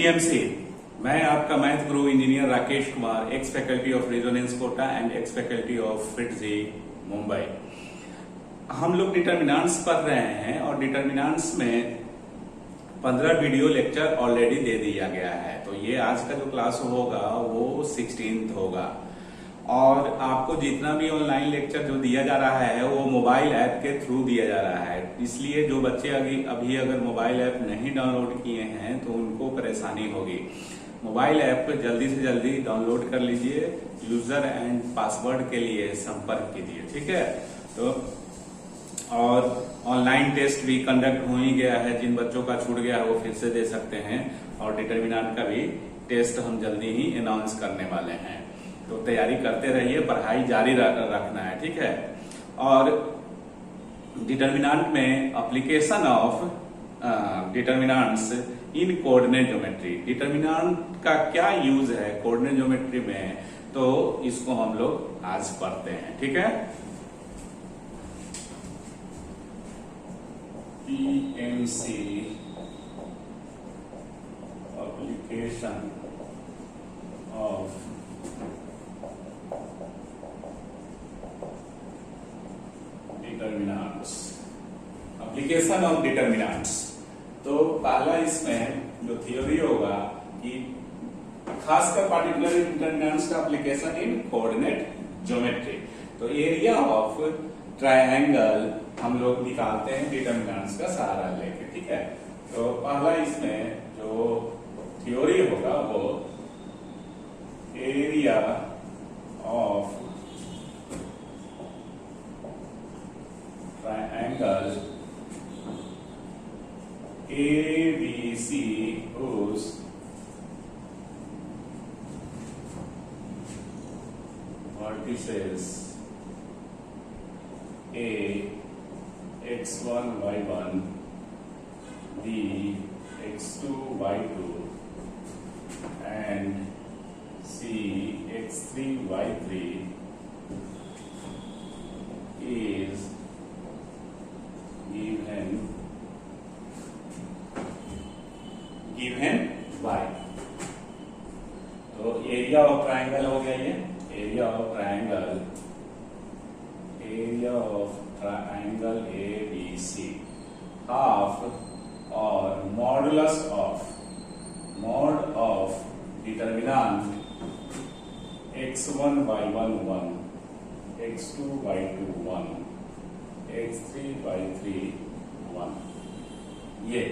TMC. मैं आपका math गुरु engineer Rakesh Kumar, ex faculty of Resonance Kota and ex faculty of FIITJEE Mumbai. हम लोग डिटर्मिनेंट्स पढ़ रहे हैं और डिटर्मिनेंट्स में 15 वीडियो लेक्चर ऑलरेडी दे दिया गया है। तो ये आज का जो क्लास होगा वो 16th होगा और आपको जितना भी ऑनलाइन लेक्चर जो दिया जा रहा है वो मोबाइल ऐप के थ्रू दिया जा रहा है। इसलिए जो बच्चे अभी अगर मोबाइल ऐप नहीं डाउनलोड किए हैं तो उनको परेशानी होगी। मोबाइल ऐप जल्दी से जल्दी डाउनलोड कर लीजिए, यूजर एंड पासवर्ड के लिए संपर्क कीजिए, ठीक है। तो और ऑनलाइन टेस्ट भी कंडक्ट हो ही गया है, जिन बच्चों का छूट गया है वो फिर से दे सकते हैं और डिटर्मिनेंट का भी टेस्ट हम जल्दी ही अनाउंस करने वाले हैं। तो तैयारी करते रहिए, पढ़ाई जारी रखना है, ठीक है। और डिटर्मिनेंट में application of determinants in coordinate geometry, determinant का क्या यूज है कोऑर्डिनेट ज्योमेट्री में, तो इसको हम लोग आज पढ़ते हैं, ठीक है। TMC application of determinants, application of determinants. तो पहला इसमें जो थ्योरी होगा कि खासकर पार्टिकुलर डिटर्मिनेंट्स का एप्लीकेशन इन कोऑर्डिनेट ज्योमेट्री। तो एरिया ऑफ ट्रायंगल हम लोग निकालते हैं डिटर्मिनेंट्स का सहारा लेके, ठीक है। तो पहला इसमें जो थ्योरी होगा वो area of triangle ABC whose vertices A x1 y1 B x2 y2 and C x3 y3 is given by। तो एरिया ऑफ ट्रायंगल हो गया ये, area of triangle ABC half और modulus of determinant x1 y1 1 x2 y2 1 x3 y3 1। ये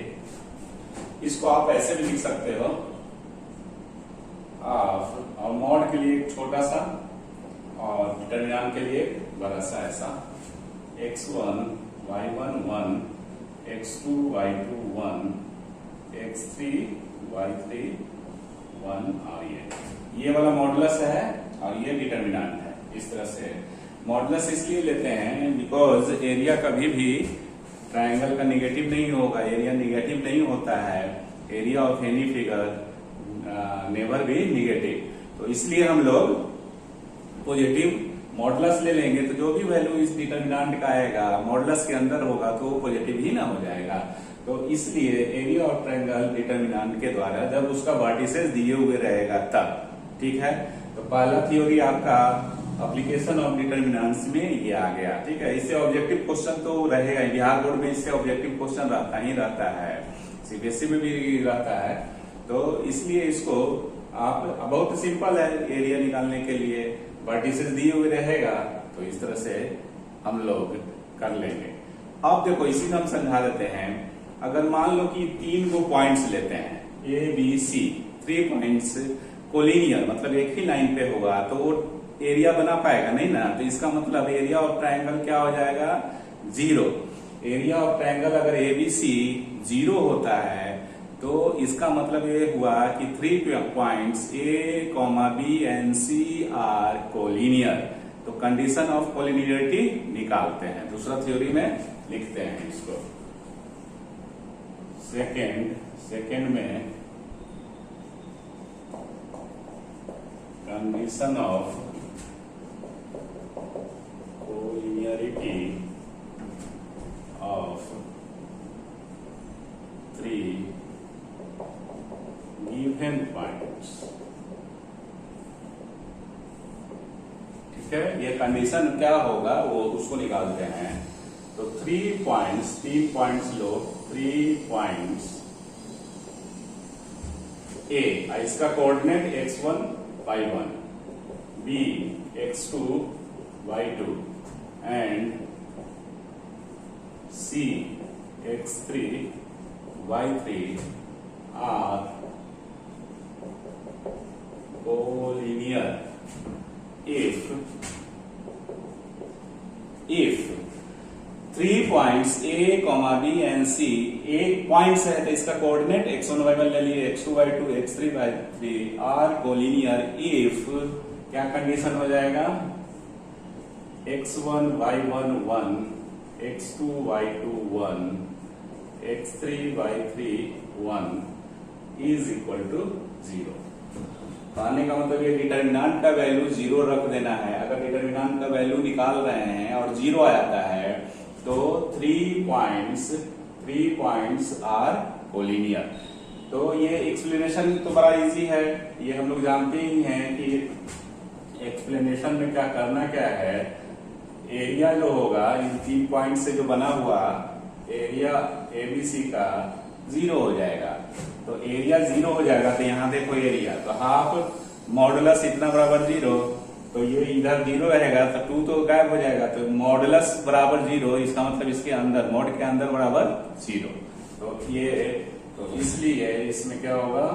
इसको आप ऐसे भी लिख सकते हो हाफ और मॉड के लिए एक छोटा सा और डिटर्मिनेंट के लिए बड़ा सा ऐसा x1 y1 1 x2 y2 1 x3 y3 1 और ये वाला मॉडुलस है और ये डिटर्मिनेंट है। इस तरह से मॉडुलस इसलिए लेते हैं बिकॉज एरिया कभी भी ट्रायंगल का निगेटिव नहीं होगा, एरिया निगेटिव नहीं होता है, area of any figure never भी निगेटिव। तो इसलिए हम लोग पॉजिटिव मॉडुलस ले लेंगे तो जो भी वैल्यू इस डिटर्मिनेंट का आएगा मॉडुलस के अंदर होगा तो वो पॉजिटिव ही ना हो जाएगा। तो इसलिए एरिया ऑफ ट्रायंगल डिटर्मिनेंट के द्वारा जब उसका वर्टिसेस दिए हुए रहेगा तब, ठीक है। तो पहला थ्योरी आपका एप्लीकेशन ऑफ डिटर्मिनेंट्स में ये आ गया, ठीक है। इससे ऑब्जेक्टिव क्वेश्चन तो रहेगा, बिहार बोर्ड में इससे ऑब्जेक्टिव क्वेश्चन रहता ही रहता है, सीबीएसई में भी रहता है। तो इसलिए इसको आप बहुत सिंपल है, एरिया निकालने के लिए वर्टिसेस दिए हुए रहेगा तो इस तरह से हम लोग कर लेंगे। अब देखो इसी में हम समझा देते हैं, अगर मान लो कि 3 को पॉइंट्स लेते हैं ABC, 3 पॉइंट्स कोलिनियर मतलब एक ही लाइन पे होगा तो वो एरिया बना पाएगा नहीं ना। तो इसका मतलब एरिया ऑफ ट्रायंगल क्या हो जाएगा 0। एरिया ऑफ ट्रायंगल अगर ABC 0 होता है तो इसका मतलब ये हुआ कि 3 points A, B and C are collinear. तो कंडीशन ऑफ कोलिनियरिटी निकालते हैं, दूसरा थ्योरी में लिखते हैं इसको। सेकेंड में condition of collinearity of 3 given है, ये कंडीशन क्या होगा वो उसको निकालते हैं। तो 3 पॉइंट्स लो, 3 पॉइंट्स ए, इसका coordinate x1 y1, b x2 y2 and c x3 y3 are collinear if 3 points A, B and C, एक पॉइंट है तो इसका कोऑर्डिनेट x1 y1 ले लिए, x2 y2 x3 y3 are collinear if क्या condition हो जाएगा, x1 y1 1, x2 y2 1, x3 y3 1 is equal to 0। आने का मतलब ये डिटर्मिनेंट का वैल्यू 0 रख देना है। अगर डिटर्मिनेंट का वैल्यू निकाल रहे हैं और 0 आता है तो 3 पॉइंट्स आर कोलिनियर। तो ये एक्सप्लेनेशन तो बड़ा इजी है, ये हम लोग जानते ही हैं कि एक्सप्लेनेशन में क्या करना क्या है। एरिया जो होगा इन 3 पॉइंट से जो बना हुआ एरिया एबीसी का 0 हो जाएगा। तो एरिया 0 हो जाएगा तो यहाँ देखो एरिया, तो हाफ मॉडुलस इतना बराबर 0, तो ये इधर 0 रहेगा तो 2 तो गायब हो जाएगा, तो मॉडुलस बराबर 0, इसका मतलब इसके अंदर मॉड के अंदर बराबर 0। तो ये तो इसलिए इसमें क्या होगा,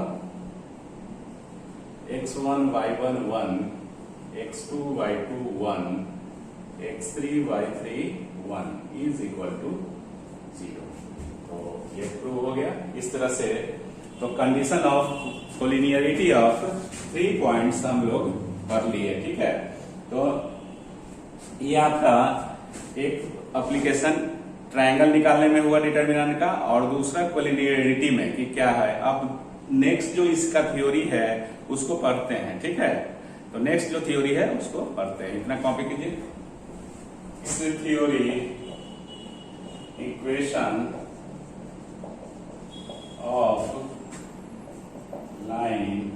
x1 y1 1, x2 y2 1, x3 y3 1 is equal to 0। तो ये प्रूव हो गया इस तरह से। तो condition of collinearity of 3 points हम लोग कर लिए, ठीक है। तो ये आपका एक एप्लीकेशन ट्रायंगल निकालने में हुआ डिटर्मिनेंट का, और दूसरा कोलिनियरिटी में कि क्या है। अब नेक्स्ट जो इसका थ्योरी है उसको पढ़ते हैं, ठीक है। तो नेक्स्ट जो थ्योरी है उसको पढ़ते हैं, इतना कॉपी कीजिए। इस theory equation of line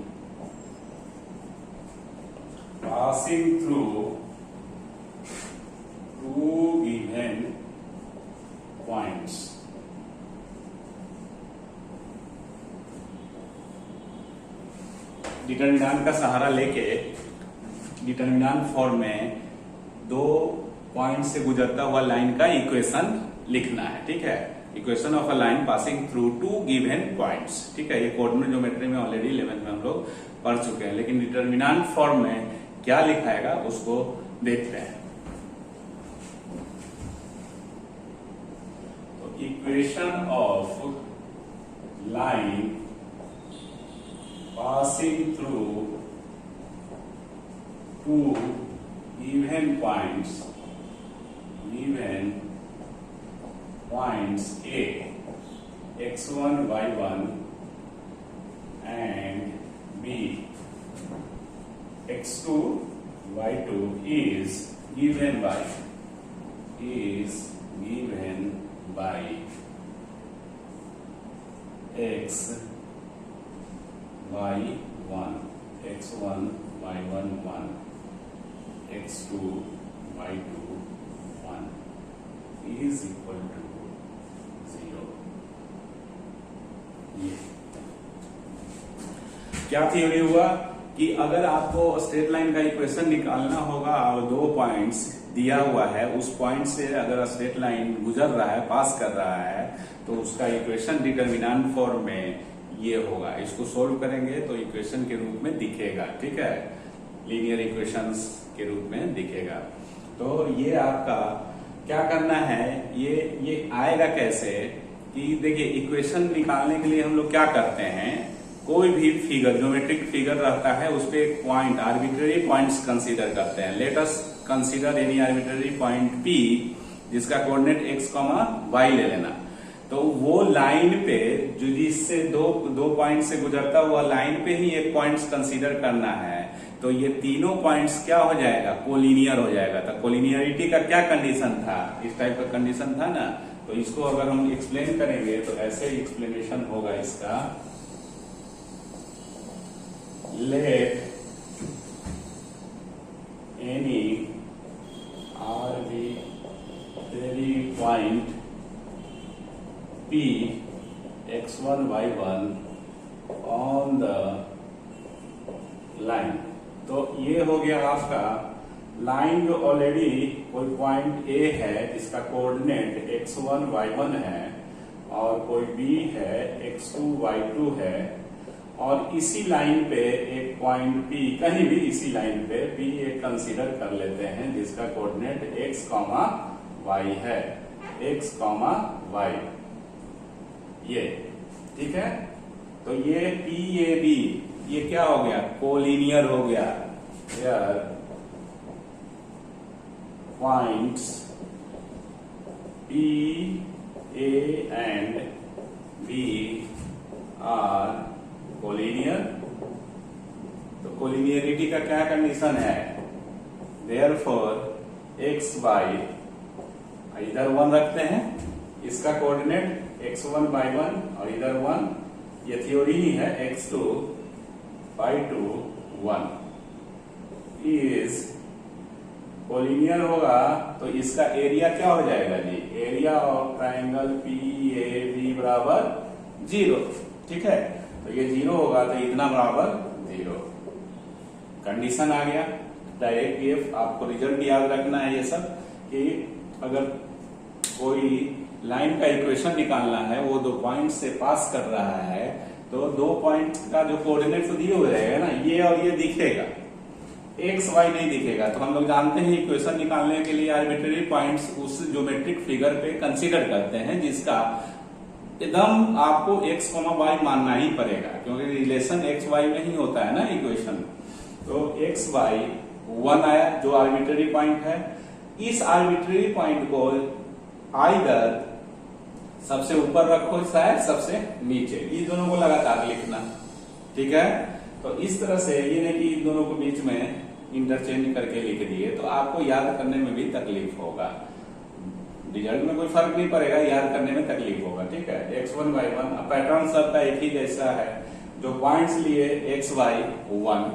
passing through two given points, determinant का सहारा लेके डिटर्मिनेंट फॉर्म में 2 पॉइंट से गुजरता हुआ लाइन का इक्वेशन लिखना है, ठीक है। Equation of a line passing through 2 given points, ठीक है। ये कोऑर्डिनेट ज्योमेट्री में ऑलरेडी 11th में हम लोग पढ़ चुके हैं, लेकिन डिटर्मिनेंट फॉर्म में क्या लिखाएगा उसको देखते हैं। तो equation of line passing through 2 given points A, x1 y1 and b x2 y2 is given by x y1 x1 y1 1 x2 y2 1 is equal to 0। ये क्या थ्योरी हुआ कि अगर आपको स्ट्रेट लाइन का इक्वेशन निकालना होगा और 2 पॉइंट्स दिया हुआ है, उस पॉइंट से अगर स्ट्रेट लाइन गुजर रहा है, पास कर रहा है, तो उसका इक्वेशन डिटर्मिनेंट फॉर्म में ये होगा। इसको सोल्व करेंगे तो इक्वेशन के रूप में दिखेगा, ठीक है, लीनियर इक्वेशंस के रूप में दिखेगा। तो ये आपका क्या करना है, ये आएगा कैसे कि देखिए इक्वेशन निकालने के लिए हम लोग क्या करते हैं, कोई भी फिगर ज्योमेट्रिक फिगर रहता है उस पे एक पॉइंट आर्बिट्ररी पॉइंट्स कंसीडर करते हैं। Let us consider any arbitrary point P जिसका कोऑर्डिनेट x, y ले लेना। तो वो लाइन पे जो जिससे दो पॉइंट से गुजरता हुआ लाइन पे ही एक पॉइंट्स कंसीडर करना है, तो ये तीनों पॉइंट्स क्या हो जाएगा, कोलिनियर हो जाएगा। तो कोलिनियरिटी का क्या कंडीशन था, इस टाइप का कंडीशन था ना। तो इसको अगर हम एक्सप्लेन करेंगे तो ऐसे ही एक्सप्लेनेशन होगा इसका। Let any the point P x1 y1 on the line। तो ये हो गया आपका लाइन जो ऑलरेडी कोई पॉइंट A है जिसका कोऑर्डिनेट x1 y1 है और कोई B है x2 y2 है, और इसी लाइन पे एक पॉइंट P, कहीं भी इसी लाइन पे P एक कंसीडर कर लेते हैं जिसका कोऑर्डिनेट x, y है, x, y, ये ठीक है। तो ये PAB ये क्या हो गया, कोलिनियर हो गया। यार points P, A and B are collinear. तो कोलिनियरिटी का क्या कंडीशन है, देयरफॉर एक्स वाई इधर 1 रखते हैं, इसका कोऑर्डिनेट x1 y1 और इधर 1, ये थ्योरी ही है, x2 y2 1 इज कोलिनियर होगा। तो इसका एरिया क्या हो जाएगा जी, एरिया ऑफ ट्राइंगल PAB बराबर 0, ठीक है। तो ये 0 होगा तो इतना बराबर 0, कंडीशन आ गया। डायरेक्ट पीएफ आपको रिजल्ट याद रखना है ये सब, कि अगर कोई लाइन का इक्वेशन निकालना है, वो 2 पॉइंट से पास कर रहा है, तो 2 पॉइंट का जो कोऑर्डिनेट तो दिए हुए रहेगा ना, ये और ये दिखेगा, एक्स वाई नहीं दिखेगा। तो हम लोग जानते हैं इक्वेशन निकालने के लिए आर्बिट्रेरी पॉइंट्स उस ज्योमेट्रिक फिगर पे कंसीडर करते हैं जिसका एकदम आपको x, y मानना ही पड़ेगा, क्योंकि रिलेशन x, y में ही होता है ना इक्वेशन। तो x, y 1 आया जो आर्बिट्रेरी पॉइंट है। इस आर्बिट्रेरी पॉइंट को आइदर सबसे ऊपर रखो शायद सबसे नीचे, ये दोनों को लगातार लिखना, ठीक है। तो इस तरह से ये नहीं कि इन दोनों को बीच में इंटरचेंज करके लिख दिए तो आपको याद करने में भी तकलीफ होगा, रिजल्ट में कोई फर्क नहीं पड़ेगा, याद करने में तकलीफ होगा, ठीक है। x1 y1 पैटर्न सबका एक ही जैसा है, जो पॉइंट्स लिए x y 1,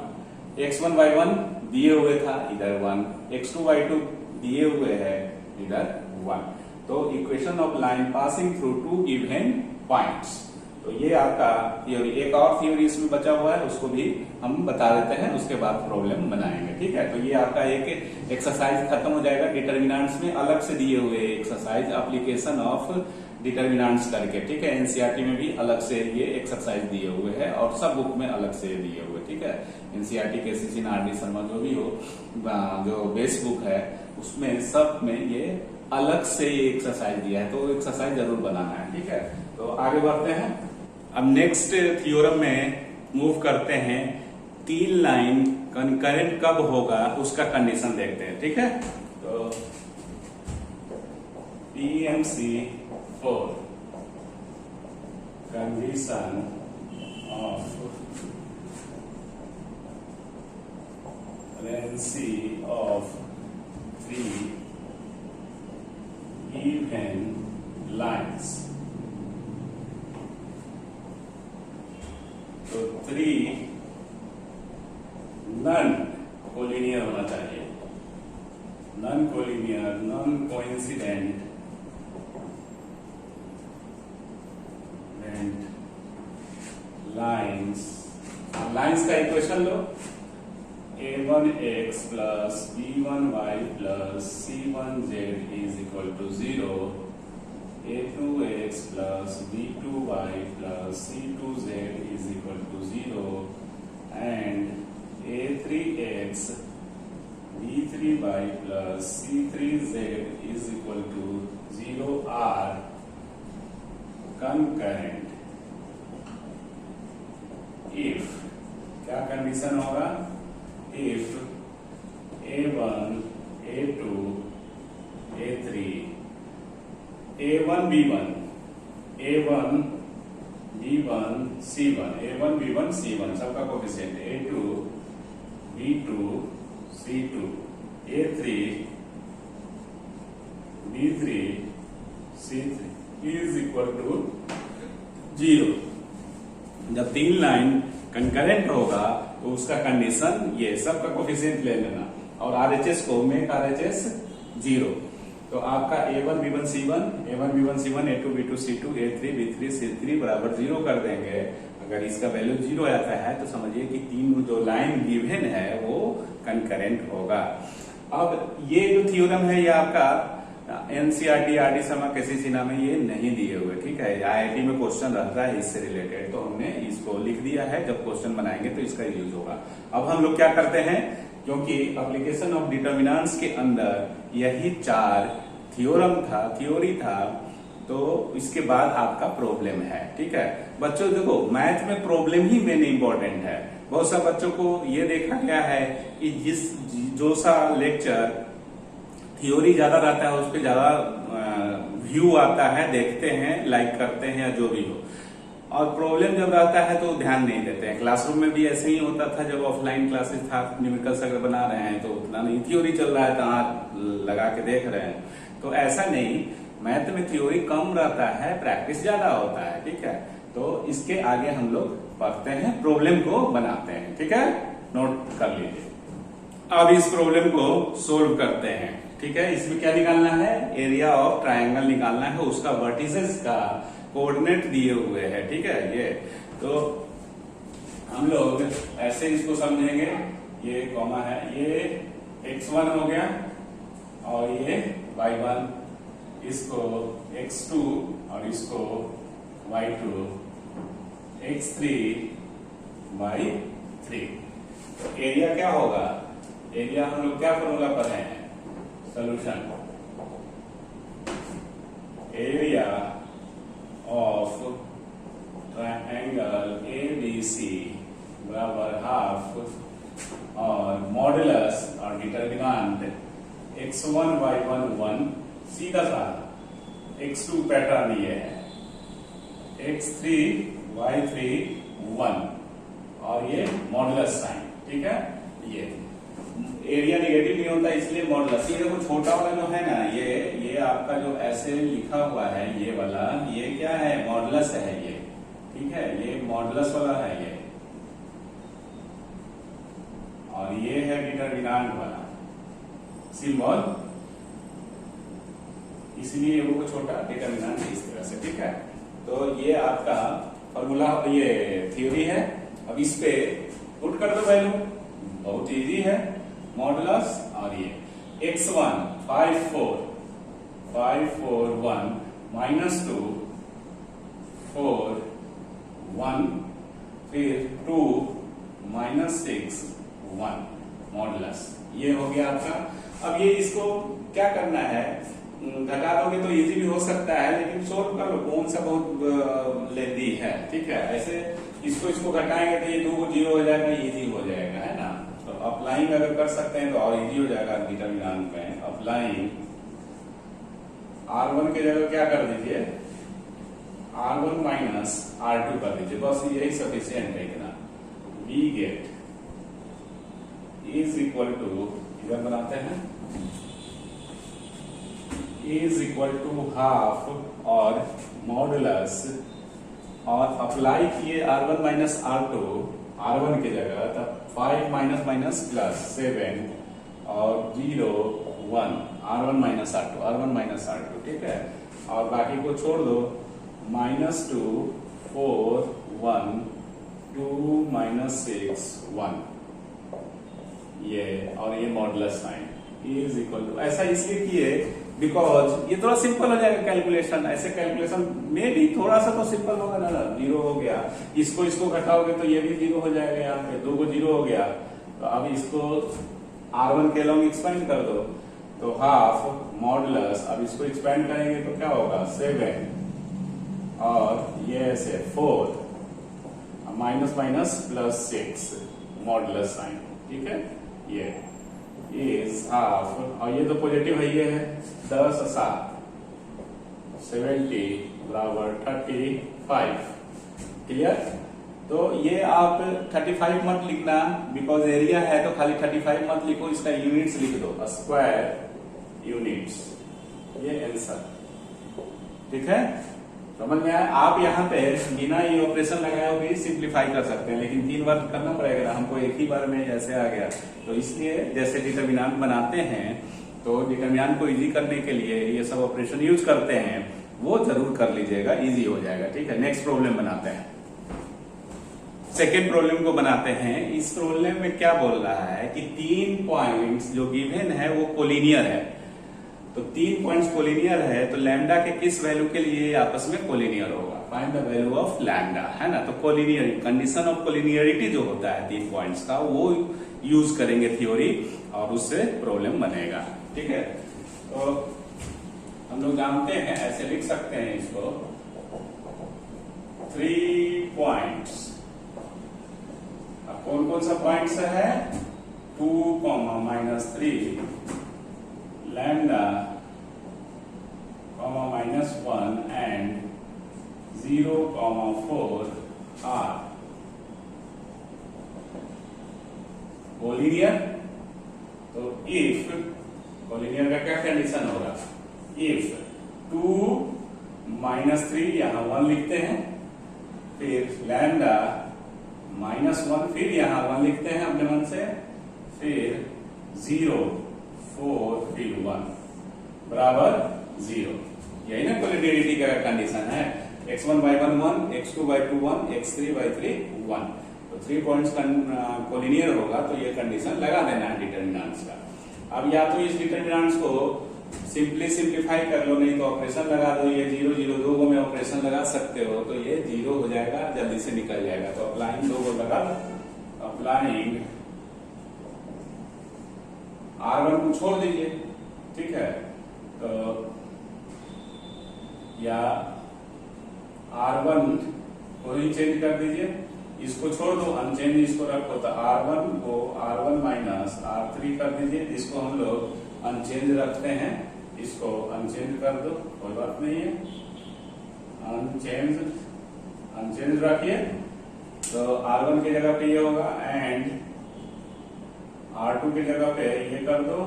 x1 y1 दिए हुए था इधर 1, x2 y2 दिए हुए है इधर 1। तो equation of line passing through 2 given points. तो ये आपका थ्योरी, एक और थ्योरी इसमें बचा हुआ है, उसको भी हम बता देते हैं, उसके बाद प्रॉब्लम बनाएंगे, ठीक है। तो ये आपका एक एक्सरसाइज खत्म हो जाएगा। डिटर्मिनेंट्स में अलग से दिए हुए एक्सरसाइज, एप्लीकेशन ऑफ डिटर्मिनेंट्स करके, ठीक है। एनसीईआरटी में भी अलग से ये एक्सरसाइज दिए हुए हैं और सब बुक में अलग से दिए हुए, ठीक है। एनसीईआरटी केसीसी नारडी शर्मा जो भी हो, जो बेस बुक है उसमें सब में ये अलग से ये एक्सरसाइज दिया है, तो एक्सरसाइज जरूर बनाना है, ठीक है। तो आगे बढ़ते हैं, अब नेक्स्ट थ्योरम में मूव करते हैं। 3 लाइन कंकरेंट कब होगा उसका कंडीशन देखते हैं, ठीक है। तो PMC 4 condition of currency of 3 given lines। तो 3 नन कोलिनियर होना चाहिए, non collinear, non coincident lines. Lines का इक्वेशन लो, a1x plus b1y plus c1z is equal to 0, a2x plus b2y plus c2z is equal to 0, and a3x b3y plus c3z is equal to 0 are concurrent if, क्या condition होगा, if a1 a2 a3 a1 b1 a1 b1 c1 a1 b1 c1 सबका coefficient a2 b2 c2 a3 b3 c3 is equal to 0। जब 3 line concurrent होगा तो उसका condition ये सबका coefficient ले लेना और आरएचएस को मेक आरएचएस 0। तो आपका A1 B1 C1 A1 B1 C1 A2 B2 C2 A3 B3 C3 बराबर 0 कर देंगे। अगर इसका वैल्यू 0 आता है तो समझिए कि तीन जो लाइन गिवन है वो कंकरेंट होगा। अब ये जो थ्योरम है ये आपका एनसीईआरटी आरडी शर्मा केसी सिन्हा में ये नहीं दिए हुए, ठीक है। आईआईटी में क्वेश्चन रहता है इससे रिलेटेड, तो हमने इसको लिख दिया है, जब क्वेश्चन बनाएंगे तो इसका यूज होगा। अब हम लोग क्या करते हैं, क्योंकि एप्लीकेशन ऑफ डिटर्मिनेंट्स के अंदर यही 4 थ्योरी था, तो इसके बाद आपका प्रॉब्लम है, ठीक है। बच्चों देखो मैथ में प्रॉब्लम ही मेन इंपॉर्टेंट है। बहुत सा बच्चों को ये देखा गया है कि जो सा लेक्चर थ्योरी ज्यादा रहता है उस पर ज्यादा व्यू आता है, देखते हैं, लाइक करते हैं या जो भी हो, और प्रॉब्लम जब रहता है तो ध्यान नहीं देते हैं। क्लासरूम में भी ऐसे ही होता था जब ऑफलाइन क्लासेस था, न्यूमेरिकल्स अगर बना रहे हैं तो उतना नहीं, थ्योरी चल रहा है तो हाथ लगा के देख रहे हैं। तो ऐसा नहीं, मैथ में थ्योरी कम रहता है, प्रैक्टिस ज्यादा होता है, ठीक है। तो इसके आगे हम लोग पढ़ते हैं, प्रॉब्लम को बनाते हैं, ठीक है, नोट कर लीजिए। अब इस प्रॉब्लम को सोल्व करते हैं, ठीक है। इसमें क्या निकालना है, एरिया ऑफ ट्रायंगल निकालना है, उसका वर्टिसेस का कोऑर्डिनेट दिए हुए हैं, ठीक है। ये तो हम लोग ऐसे इसको समझेंगे, ये कॉमा है, ये x1 हो गया और ये y1, इसको x2 और इसको y2, x3 y3। तो एरिया क्या होगा, एरिया हम लोग क्या फॉर्मूला पढ़े हैं, solution, area of triangle ABC बराबर हाफ और मॉडुलस और डिटर्मिनेंट x1 y1 1, सीधा सा x2 पैटर्न ये है, x3 y3 1 और ये मॉडुलस साइन, ठीक है। ये एरिया नेगेटिव नहीं होता इसलिए मॉडुलस, ये देखो छोटा वाला जो है ना, ये आपका जो ऐसे लिखा हुआ है ये वाला, ये क्या है, मॉडुलस है ये, ठीक है, ये मॉडुलस वाला है ये, और ये है डिटर्मिनेंट वाला सिंबल, इसलिए वो छोटा डिटर्मिनेंट इस तरह से, ठीक है। तो ये आपका फॉर्मूला, ये थ्योरी है। अब इस पे पुट कर दो वैल्यू, बहुत इजी है, मॉडुलस और ये x1 5 4 1 -2 4 1 फिर 2 -6 1 मॉडुलस, ये हो गया आपका। अब ये इसको क्या करना है, घटा दोगे तो इजी भी हो सकता है, लेकिन सोल्व कर लो, कौन सा बहुत लेंदी है, ठीक है। ऐसे इसको घटाएंगे तो ये 2 को 0 हो जाएगा, इजी हो जाएगा, है ना। तो अप्लाइंग अगर कर सकते हैं तो और इजी हो जाएगा डिटर्मिनेंट में। अप्लाइंग R1 की जगह क्या कर दीजिए, R1 माइनस R2 कर दीजिए, बस यही सफिशियंट है इतना। We get is equal to, इधर बनाते हैं, इज इक्वल टू हाफ और मॉडुलस, और अप्लाई किए R1 माइनस R2, R1 की जगह, तब 5 माइनस माइनस प्लस 7 और 0 1, R1 माइनस R2, ठीक है। और बाकी को छोड़ दो, -2 4 1 2 -6 1, ये और ये modulus sign is equal to, ऐसा इसलिए किए बिकॉज ये थोड़ा सिंपल हो जाएगा कैलकुलेशन। ऐसे कैलकुलेशन में भी थोड़ा सा तो सिंपल होगा ना, 0 हो गया, इसको घटाओगे तो ये भी 0 हो जाएगा, यहाँ पे 2 को 0 हो गया। तो अब इसको R1 के लॉन्ग एक्सपेंड कर दो, तो हाफ मॉडुलस, अब इसको एक्सपेंड करेंगे तो क्या होगा 7 और ये ऐसे 4 minus minus plus 6 modulus sign, ठीक है। ये इज हाफ, और ये तो पॉजिटिव है, ये है 10 7 70 बराबर 35, क्लियर। तो ये आप 35 मत लिखना, बिकॉज एरिया है तो खाली 35 मत लिखो, इसका यूनिट्स लिख दो, स्क्वायर यूनिट्स, ये आंसर, ठीक है। समझ में आया। आप यहाँ पे बिना ये ऑपरेशन लगाए भी सिंप्लीफाई कर सकते हैं, लेकिन 3 बार करना पड़ेगा ना, हमको एक ही बार में जैसे आ गया। तो इसलिए जैसे डिटर्मिनेंट बनाते हैं तो डिटरमिनेंट को इजी करने के लिए ये सब ऑपरेशन यूज करते हैं, वो जरूर कर लीजिएगा, इजी हो जाएगा। ठीक है, नेक्स्ट प्रॉब्लम बनाते हैं। सेकेंड प्रॉब्लम को बनाते हैं। इस प्रॉब्लम में क्या बोल रहा है कि 3 पॉइंट्स जो गिवन है वो कोलिनियर है। तो 3 पॉइंट्स कोलिनियर है, तो लैम्डा के किस वैल्यू के लिए आपस में कोलिनियर होगा? Find the value of lambda, है ना। तो कोलिनियर कंडीशन ऑफ कोलिनियरिटी जो होता है 3 पॉइंट्स का, वो यूज करेंगे थ्योरी और उससे प्रॉब्लम बनेगा। ठीक है, तो हम लोग जानते हैं, ऐसे लिख सकते हैं इसको, 3 पॉइंट्स। अब कौन कौन सा पॉइंट्स है? 2, -3 लैम्डा, -1 एंड 0, 4 आर कोलिनियर। तो इफ कोलिनियर का क्या कंडीशन होगा? इफ 2, -3 यहां 1 लिखते हैं, फिर लैम्डा -1, फिर यहां 1 लिखते हैं अपने मन से, फिर 0, 4, फिर 1 बराबर 0। यही ना कोलिनियरिटी का कंडीशन है। x1/1 1, x2/2 1, x3/3 1। तो 3 पॉइंट्स कोलिनियर होगा, तो ये कंडीशन लगा देना है डिटरमिनेंट्स का। अब या तो इस डिटरमिनेंट्स को सिंप्लीफाई कर लो, नहीं तो ऑपरेशन लगा दो। ये 0, 0 2 में ऑपरेशन लगा सकते हो, तो ये 0 हो जाएगा, जल्दी से निकल जाएगा। तो अप्लाइंग 2 को लगा, अप्लाइंग R1 को छोड़ दीजिए। ठीक है, तो या R1 को ही चेंज कर दीजिए, इसको छोड़ दो, अनचेंज इसको रखो। तो R1 को R1 माइनस R3 कर दीजिए, इसको हम लोग अनचेंज रखते हैं, इसको अनचेंज कर दो, कोई बात नहीं है। अनचेंज रखिए, तो R1 की जगह पे ये होगा, एंड R2 की जगह पे ये कर दो,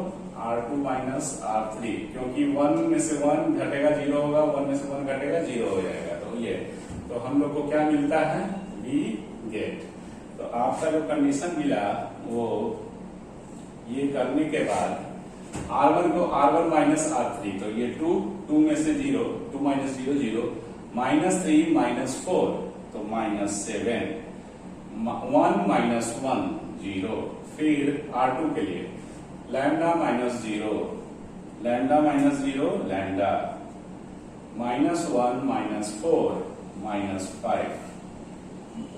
R2 माइनस R3, क्योंकि 1 में से 1 घटेगा 0 होगा, 1 में से 1 घटेगा 0 हो जाएगा। तो ये, तो हम लोग को क्या मिलता है? We get. तो आपका जो कंडीशन मिला वो ये करने के बाद R1 को R1 माइनस R3, तो ये 2 में से 0, 2 माइनस 0 0, -3 -4, तो -7, 1 -1 0। फिर R2 के लिए lambda -0, lambda -0 lambda, -1 -4 -5,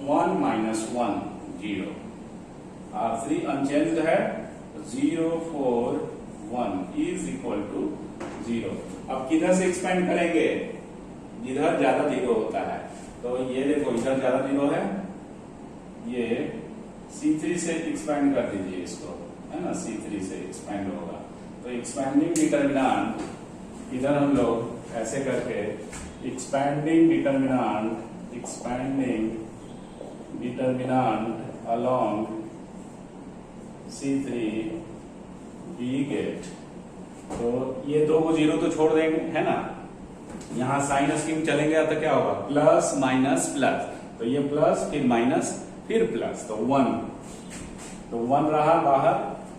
1 -1 0। R3 unchanged है, 0 4 1 इज इक्वल टू 0। अब किधर से एक्सपेंड करेंगे? जिधर ज्यादा 0 होता है। तो ये देखो, इधर ज्यादा 0 है, ये C3 से एक्सपेंड कर दीजिए इसको, है ना। C3 से एक्सपेंड होगा, तो एक्सपेंडिंग डिटरमिनेंट इधर हम लोग ऐसे करके expanding determinant along C3 we get. तो ये 2 को 0 तो छोड़ देंगे, है ना। यहां साइन स्कीम चलेंगे तो क्या होगा? प्लस माइनस प्लस, तो ये प्लस फिर माइनस फिर प्लस, तो 1, तो 1 रहा बाहर।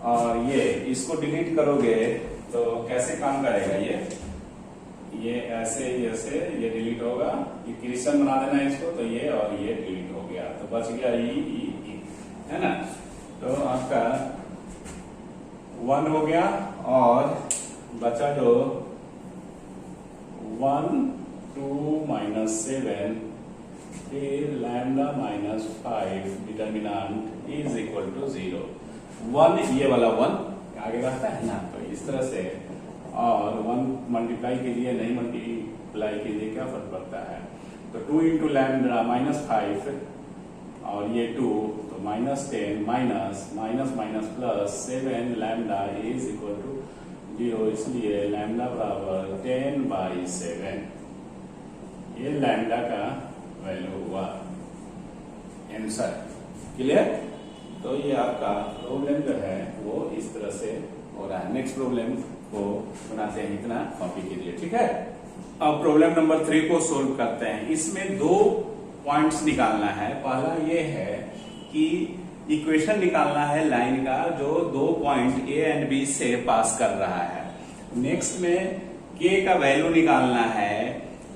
और ये इसको डिलीट करोगे तो कैसे काम करेगा? ये ऐसे ये डिलीट होगा, ये क्रिस्टन बना देना इसको, तो ये और ये डिलीट हो गया, तो बच गया ई, है ना। तो आपका 1 हो गया, और बचा जो 1 2 -7 फिर lambda -5 determinant is equal to 0। 1 ये वाला 1 आगे बढ़ता है ना, तो इस तरह से। और 1 मल्टीप्लाई कीजिए, नहीं मल्टीप्लाई कीजिए, क्या फर्क पड़ता है। तो 2 इंटू लैम्डा -5 और ये 2, तो -10 minus plus 7 lambda is equal to 0, इसलिए लैम्डा बराबर 10/7। ये लैम्डा का वैल्यू हुआ आंसर। क्लियर? तो ये आपका प्रॉब्लम जो है वो इस तरह से हो रहा है। नेक्स्ट प्रॉब्लम को बनाते हैं, इतना कॉपी कीजिए। ठीक है, अब प्रॉब्लम नंबर 3 को सोल्व करते हैं। इसमें 2 पॉइंट्स निकालना है। पहला ये है कि इक्वेशन निकालना है लाइन का जो 2 पॉइंट ए एंड बी से पास कर रहा है। नेक्स्ट में k का वैल्यू निकालना है,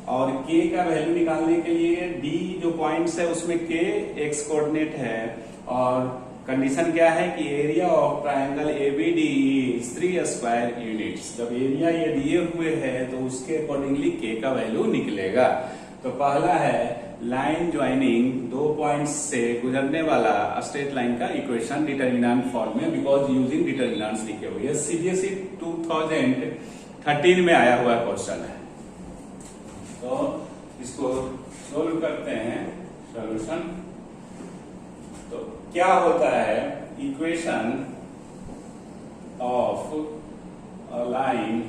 और k का वैल्यू निकालने के लिए d जो पॉइंट्स है उसमें k x कोऑर्डिनेट है, और कंडीशन क्या है कि area of triangle ABD is 3 square units. जब एरिया ये दिए हुए है तो उसके अकॉर्डिंगली k का वैल्यू निकलेगा। तो पहला है लाइन ज्वाइनिंग दो पॉइंट्स से गुजरने वाला स्ट्रेट लाइन का इक्वेशन डिटर्मिनेंट फॉर्म में, बिकॉज यूजिंग डिटर्मिनेंट्स लिखे हुए। ये सीबीएसई 2013 में आया हुआ क्वेश्चन है। तो इसको सोल्व करते हैं। सॉल्यूशन तो क्या होता है, equation of a line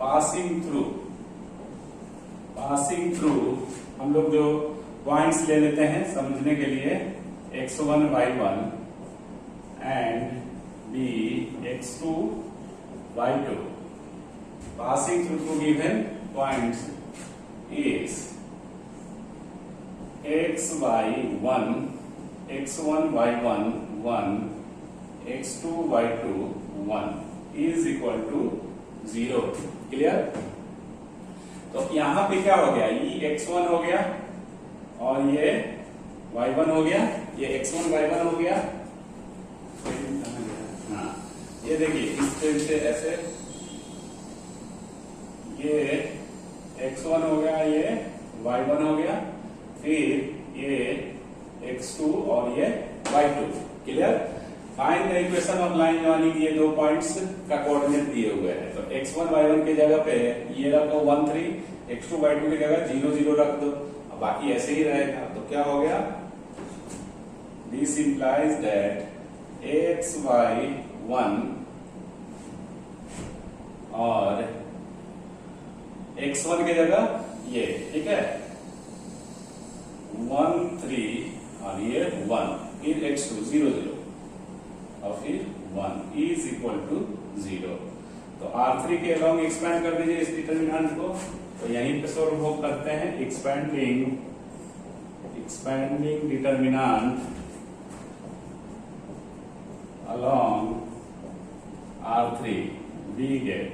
passing through हम लोग जो पॉइंट्स ले लेते हैं समझने के लिए, x1 y1 and b x2 y2 passing through two given points is x1 y1 1 x2 y2 1 is equal to 0। Clear? तो यहां पे क्या हो गया, ये x1 हो गया और ये y1 हो गया, ये x1 y1 हो गया। हाँ, ये देखिए इस तरह से ऐसे ये x1 हो गया, ये y1 हो गया, फिर ये x2 और ये y2। Clear? Find the equation of line joining, ये दो पॉइंट्स का कोऑर्डिनेट दिए हुए हैं। तो x1 y1 की जगह पे ये रखो 1 3, x2 y2 की जगह 0 0 रख दो, अब बाकी ऐसे ही रहेगा। तो क्या हो गया, दिस इंप्लाइज दैट xy1 और x1 की जगह ये, ठीक है, 1 3 और ये 1, फिर x2 0 0 और फिर 1 इज इक्वल टू 0। तो R3 के अलॉन्ग एक्सपैंड कर दीजिए इस डिटर्मिनेंट को। तो यहीं पे सॉल्व हो करते हैं, expanding determinant along R3 we get.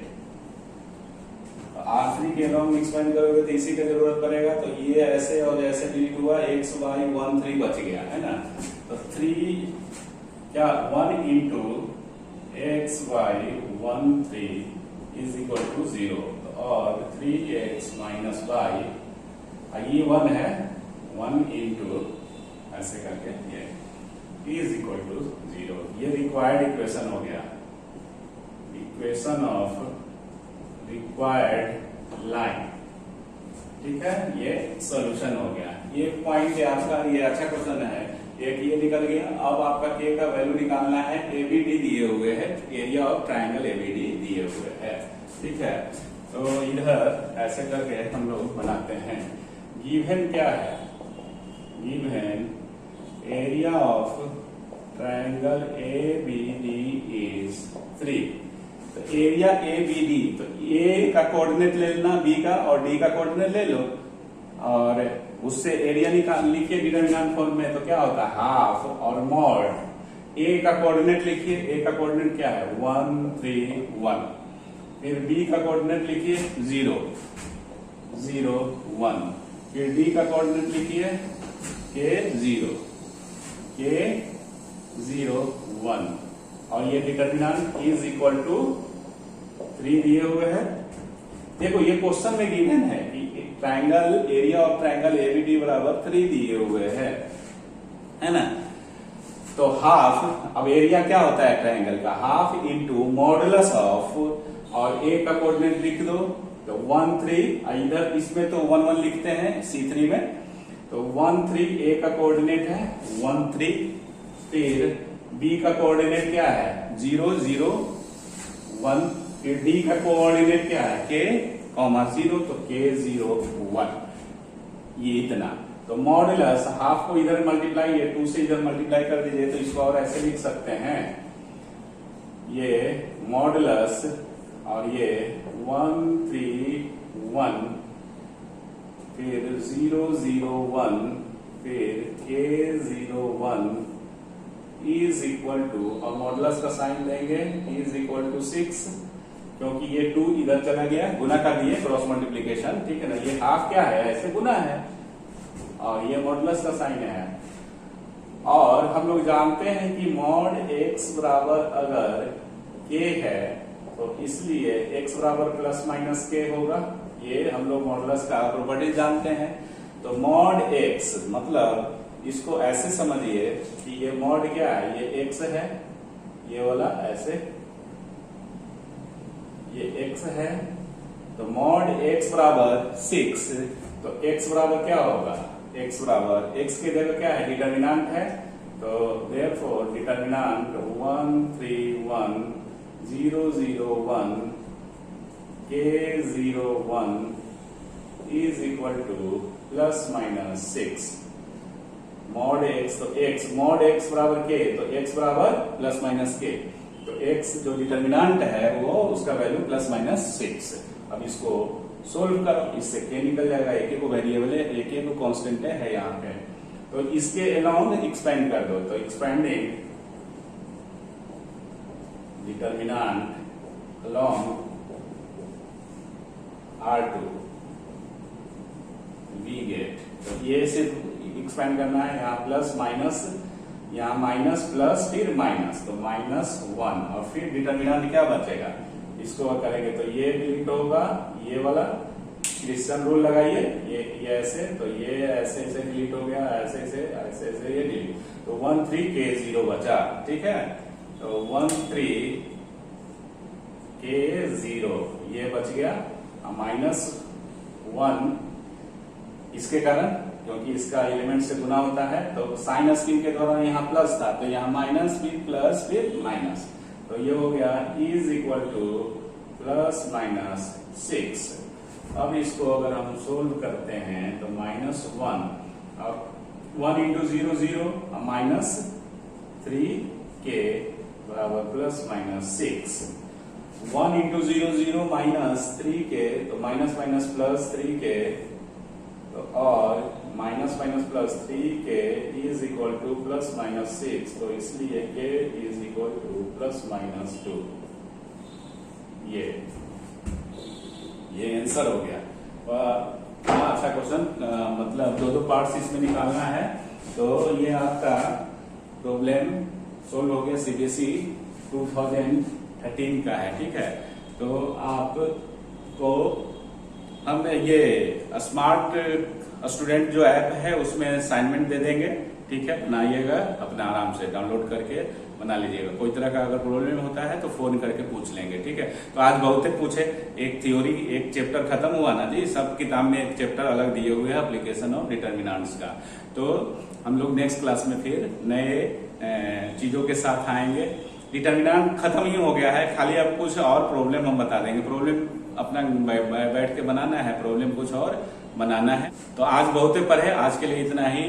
R3 के अलॉन्ग एक्सपैंड करोगे तो इसी का जरूरत पड़ेगा। तो ये ऐसे और ऐसे डिलीट हुआ, xy1 3 बच गया है ना। तो 3 क्या 1 into xy1 3 is equal to 0, और 3x माइनस y, ये 1 है, 1 इंटू ऐसे करके ये इज इक्वल टू 0। ये रिक्वायर्ड इक्वेशन हो गया, इक्वेशन ऑफ रिक्वायर्ड लाइन। ठीक है, ये सॉल्यूशन हो गया। ये पॉइंट है आपका, ये अच्छा क्वेश्चन है। एक ये निकल गया। अब आपका k का वैल्यू निकालना है, एबीडी दिए हुए है, एरिया ऑफ ट्रायंगल एबीडी दिए हुए है। ठीक है, तो इधर ऐसे करके हम लोग बनाते हैं। गिवन क्या है, given area of triangle ABD is 3। तो एरिया एबीडी, तो ए का कोऑर्डिनेट ले लेना, बी का, और डी का कोऑर्डिनेट ले लो, और उससे एरिया निकाल लिखिए डिटर्मिनेंट फॉर्म में। तो क्या होता है, हाफ और मॉड। ए का कोऑर्डिनेट लिखिए, ए का कोऑर्डिनेट क्या है 1 3 1, फिर बी का कोऑर्डिनेट लिखिए 0 0 1, फिर डी का कोऑर्डिनेट लिखिए k 0 1, और ये डिटर्मिनेंट इज इक्वल टू 3 दिए हुए हैं। देखो ये क्वेश्चन में गिवन है कि triangle area of triangle ABD बराबर 3 दिए हुए है ना। तो हाफ, अब एरिया क्या होता है ट्रायंगल का, हाफ इंटू मॉडुलस ऑफ, और ए का कोऑर्डिनेट लिख दो तो 1 3, इधर इसमें तो 1 1 लिखते हैं C3 में, तो 1 3 ए का कोऑर्डिनेट है 1 3, फिर बी का कोऑर्डिनेट क्या है 0 0 1, फिर डी का कोऑर्डिनेट क्या है k 0, तो k 0 1, ये इतना। तो मॉडुलस हाफ को इधर मल्टीप्लाई, ये 2 से इधर मल्टीप्लाई कर दीजिए, तो इसको और ऐसे लिख सकते हैं, ये मॉडुलस और ये 1 3 1, फिर 0 0 1, फिर k 0 1 इज इक्वल टू, और मॉडुलस का साइन देंगे, इज इक्वल टू 6, क्योंकि ये 2 इधर चला गया, गुना कर दिए, क्रॉस मल्टीप्लीकेशन, ठीक है ना। ये हाफ क्या है, ऐसे गुना है, और ये मॉडुलस का साइन है। और हम लोग जानते हैं कि मॉड x बराबर अगर k है तो इसलिए x बराबर प्लस माइनस k होगा। ये हम लोग मॉडुलस का प्रॉपर्टी जानते हैं। तो मॉड x मतलब इसको ऐसे समझिए कि ये मॉड क्या है, ये x है, ये वाला ऐसे, ये x है, तो मॉड x बराबर 6, तो x बराबर क्या होगा, x बराबर, x की जगह क्या है, डिटर्मिनेंट है, तो therefore determinant 1 3 1 0 0 1 k 0 1 is equal two plus minus 6 mod x, तो x मॉड x बराबर k, तो x बराबर प्लस माइनस k, तो x जो डिटर्मिनेंट है वो उसका वैल्यू प्लस माइनस 6। अब इसको सोल्व करो, इससे k निकल जाएगा, एक को वेरिएबल है, एक को कांस्टेंट है यहाँ पे, तो इसके अलाउंग एक्सपेंड कर दो, तो expanding determinant along R2 we get, तो ये सिर्फ एक्सपेंड करना है, यहाँ प्लस माइनस, यहाँ माइनस प्लस फिर माइनस, तो -1 और फिर डिटर्मिनेंट क्या बचेगा, इसको करेंगे तो ये डिलीट होगा, ये वाला क्रिश्चियन रूल लगाइए, ये ऐसे, तो ये ऐसे ऐसे डिलीट हो गया, ऐसे ऐसे ऐसे ऐसे ये डिलीट, तो 1 3 k 0 बचा, ठीक है, तो 1 3 k 0 ये बच गया, -1 इसके कारण, क्योंकि इसका एलिमेंट से गुना होता है, तो साइन स्कीम के दौरान यहाँ प्लस था, तो यहाँ माइनस फिर प्लस फिर माइनस, तो ये हो गया is equal two plus minus 6। अब इसको अगर हम सोल्व करते हैं तो -1, अब 1 इंटू 0 0, -3k बराबर प्लस माइनस 6, 1 इंटू 0 0 -3k, तो माइनस माइनस प्लस 3k, तो और minus minus plus 3k is equal two plus minus 6, तो इसलिए k is equal two plus minus 2। ये आंसर हो गया। अच्छा क्वेश्चन, मतलब दो पार्ट्स इसमें निकालना है, तो ये आपका प्रॉब्लम सोल्व हो गया, सीबीएसई 2013 का है, ठीक है। तो आपको हम ये स्मार्ट स्टूडेंट जो ऐप है उसमें असाइनमेंट दे देंगे, ठीक है, बनाइएगा अपना आराम से डाउनलोड करके बना लीजिएगा। कोई तरह का अगर प्रॉब्लम होता है तो फोन करके पूछ लेंगे, ठीक है। तो आज बहुत पूछे, एक थ्योरी एक चैप्टर खत्म हुआ ना जी, सब किताब में एक चैप्टर अलग दिए हुए हैं एप्लीकेशन ऑफ डिटर्मिनेंट्स का। तो हम लोग नेक्स्ट क्लास में फिर नए चीजों के साथ आएंगे। डिटर्मिनेंट खत्म ही हो गया है, खाली अब कुछ और प्रॉब्लम हम बता देंगे। प्रॉब्लम अपना बैठ के बनाना है, प्रॉब्लम कुछ और बनाना है। तो आज बहुत पर है, आज के लिए इतना ही।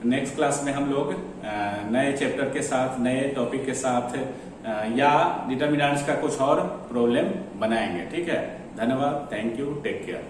नेक्स्ट क्लास में हम लोग नए चैप्टर के साथ, नए टॉपिक के साथ या डिटर्मिनेंट्स का कुछ और प्रॉब्लम बनाएंगे, ठीक है। धन्यवाद, थैंक यू, टेक केयर।